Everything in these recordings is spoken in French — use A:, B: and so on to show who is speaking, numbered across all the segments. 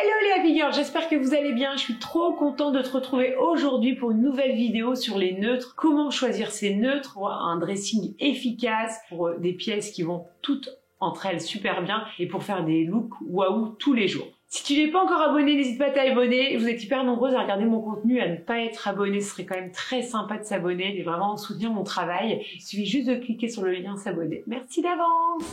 A: Hello les Happy Girls, j'espère que vous allez bien. Je suis trop contente de te retrouver aujourd'hui pour une nouvelle vidéo sur les neutres. Comment choisir ces neutres pour un dressing efficace, pour des pièces qui vont toutes entre elles super bien et pour faire des looks waouh tous les jours. Si tu n'es pas encore abonné, n'hésite pas à t'abonner. Vous êtes hyper nombreuses à regarder mon contenu, à ne pas être abonné. Ce serait quand même très sympa de s'abonner et vraiment soutenir mon travail. Il suffit juste de cliquer sur le lien s'abonner. Merci d'avance.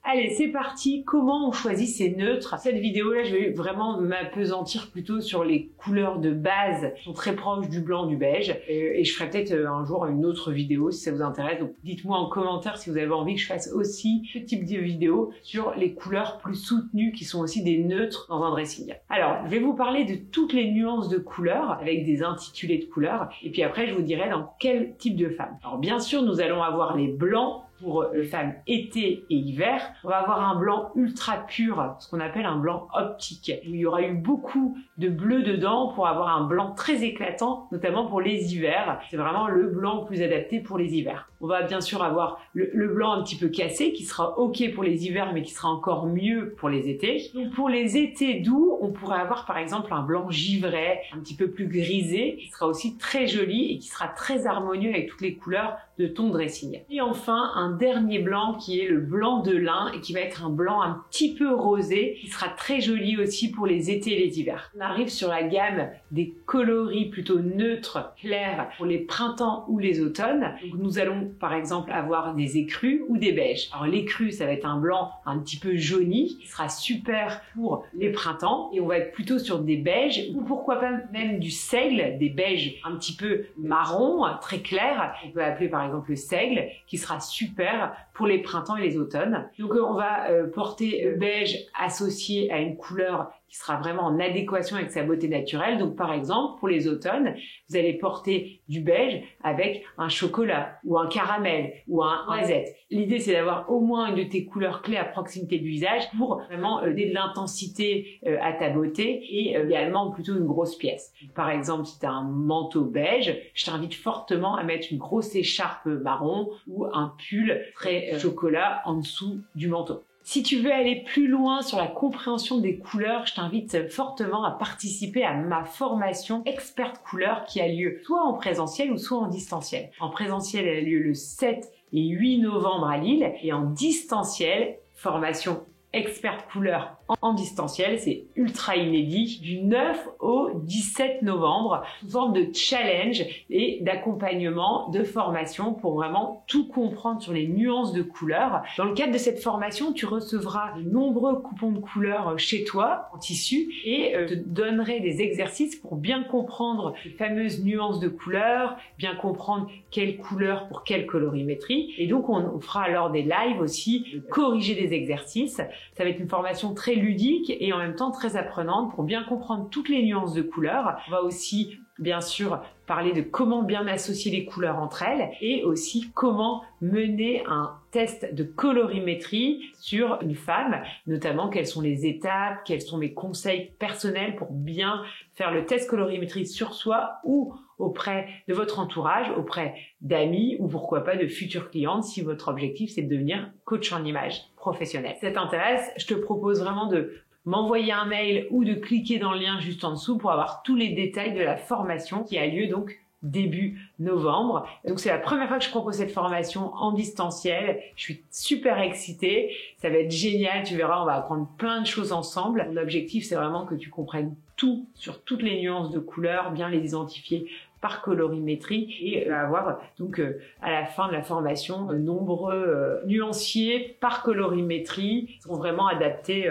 A: Allez, c'est parti. Comment on choisit ces neutres? Cette vidéo-là, je vais vraiment m'appesantir plutôt sur les couleurs de base qui sont très proches du blanc, du beige. Et je ferai peut-être un jour une autre vidéo si ça vous intéresse. Donc, dites-moi en commentaire si vous avez envie que je fasse aussi ce type de vidéo sur les couleurs plus soutenues qui sont aussi des neutres dans un dressing. Alors, je vais vous parler de toutes les nuances de couleurs avec des intitulés de couleurs. Et puis après, je vous dirai dans quel type de femme. Alors, bien sûr, nous allons avoir les blancs pour les femmes été et hiver. On va avoir un blanc ultra pur, ce qu'on appelle un blanc optique. Il y aura eu beaucoup de bleu dedans pour avoir un blanc très éclatant, notamment pour les hivers. C'est vraiment le blanc le plus adapté pour les hivers. On va bien sûr avoir le blanc un petit peu cassé qui sera ok pour les hivers mais qui sera encore mieux pour les étés. Donc pour les étés doux, on pourrait avoir par exemple un blanc givré, un petit peu plus grisé, qui sera aussi très joli et qui sera très harmonieux avec toutes les couleurs de ton dressing. Et enfin, un dernier blanc qui est le blanc de lin et qui va être un blanc un petit peu rosé qui sera très joli aussi pour les étés et les hivers. On arrive sur la gamme des coloris plutôt neutres, clairs pour les printemps ou les automnes. Donc nous allons par exemple avoir des écrus ou des beiges. Alors l'écru, ça va être un blanc un petit peu jauni qui sera super pour les printemps et on va être plutôt sur des beiges ou pourquoi pas même du seigle, des beiges un petit peu marron, très clairs. On peut appeler par exemple le seigle qui sera super pour les printemps et les automnes. Donc on va porter beige associé à une couleur qui sera vraiment en adéquation avec sa beauté naturelle. Donc par exemple, pour les automnes, vous allez porter du beige avec un chocolat ou un caramel ou un noisette. L'idée, c'est d'avoir au moins une de tes couleurs clés à proximité du visage pour vraiment donner de l'intensité à ta beauté et également plutôt une grosse pièce. Par exemple, si tu as un manteau beige, je t'invite fortement à mettre une grosse écharpe marron ou un pull très chocolat en dessous du manteau. Si tu veux aller plus loin sur la compréhension des couleurs, je t'invite fortement à participer à ma formation experte couleurs qui a lieu soit en présentiel ou soit en distanciel. En présentiel, elle a lieu le 7 et 8 novembre à Lille et en distanciel, formation experte couleur en distanciel, c'est ultra inédit, du 9 au 17 novembre, sous forme de challenge et d'accompagnement, de formation pour vraiment tout comprendre sur les nuances de couleurs. Dans le cadre de cette formation, tu recevras de nombreux coupons de couleurs chez toi, en tissu, et te donnerai des exercices pour bien comprendre les fameuses nuances de couleurs, bien comprendre quelle couleur pour quelle colorimétrie. Et donc, on fera alors des lives aussi, corriger des exercices. Ça va être une formation très ludique et en même temps très apprenante pour bien comprendre toutes les nuances de couleurs. On va aussi, bien sûr, parler de comment bien associer les couleurs entre elles et aussi comment mener un test de colorimétrie sur une femme, notamment quelles sont les étapes, quels sont mes conseils personnels pour bien faire le test colorimétrie sur soi ou auprès de votre entourage, auprès d'amis ou pourquoi pas de futures clientes si votre objectif c'est de devenir coach en image professionnel. Si ça t'intéresse, je te propose vraiment de m'envoyer un mail ou de cliquer dans le lien juste en dessous pour avoir tous les détails de la formation qui a lieu donc début novembre. Donc c'est la première fois que je propose cette formation en distanciel. Je suis super excitée. Ça va être génial. Tu verras, on va apprendre plein de choses ensemble. Mon objectif, c'est vraiment que tu comprennes tout sur toutes les nuances de couleurs, bien les identifier par colorimétrie et avoir donc à la fin de la formation de nombreux nuanciers par colorimétrie qui seront vraiment adaptés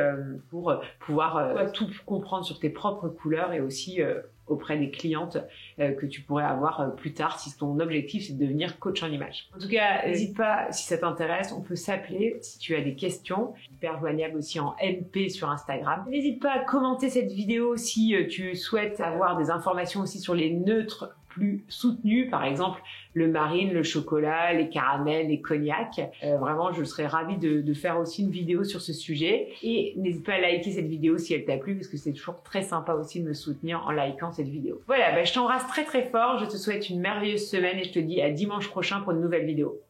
A: pour pouvoir tout comprendre sur tes propres couleurs et aussi auprès des clientes que tu pourrais avoir plus tard si ton objectif c'est de devenir coach en image. En tout cas, n'hésite pas si ça t'intéresse, on peut s'appeler si tu as des questions, hyper joignable aussi en MP sur Instagram. N'hésite pas à commenter cette vidéo si tu souhaites avoir des informations aussi sur les neutres plus soutenus, par exemple le marine, le chocolat, les caramels, les cognacs. Vraiment, je serais ravie de faire aussi une vidéo sur ce sujet. Et n'hésite pas à liker cette vidéo si elle t'a plu, parce que c'est toujours très sympa aussi de me soutenir en likant cette vidéo. Voilà, je t'embrasse très très fort, je te souhaite une merveilleuse semaine et je te dis à dimanche prochain pour une nouvelle vidéo.